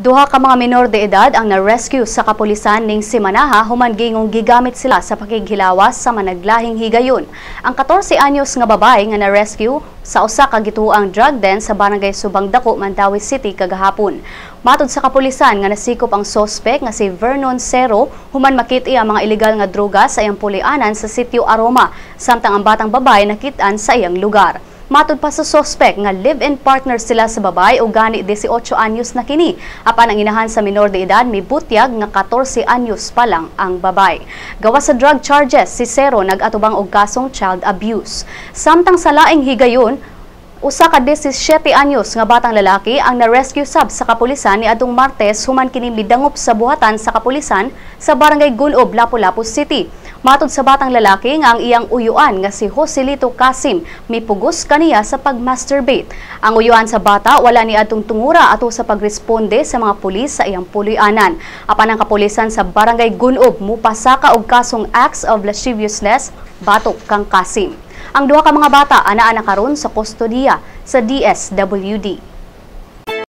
Duha ka mga menor de edad ang na-rescue sa kapulisan ning Simanaha human gingong gigamit sila sa pakighilawas sa managlahing higayon. Ang 14 anyos nga babae nga na-rescue sa usa ka gituang drug den sa barangay Subang Dako, Mandawi City kagahapon. Matod sa kapulisan nga nasikop ang sospek nga si Vernon Cero human makit-i ang mga ilegal nga droga sa iyang pulianan sa sitio Aroma, samtang ang batang babae nakit-an sa iyang lugar. Matod pa sa sospek nga live-in partner sila sa babae o gani 18 anyos na kini. Apan ang inahan sa menor de edad may butyag nga 14 anyos pa lang ang babae. Gawas sa drug charges, si Cero nag-atubang og kasong child abuse. Samtang sa laing higayon, usa ka 17 anyos nga batang lalaki ang na-rescue sab sa kapulisan ni adtong Martes human kini midangop sa buhatan sa kapulisan sa barangay Gunob, Lapu-Lapu City. Matod sa batang lalaki nga ang iyang uyuan nga si Joselito Kasim mipugos kaniya sa pag-masturbate. Ang uyuan sa bata wala ni adtong tungura ato sa pagresponde sa mga pulis sa iyang pulianan. Apan ang kapulisan sa barangay Gunob mupasaka og kasong acts of lasciviousness batok kang Kasim. Ang duha ka mga bata anaa na karon sa kustodiya sa DSWD.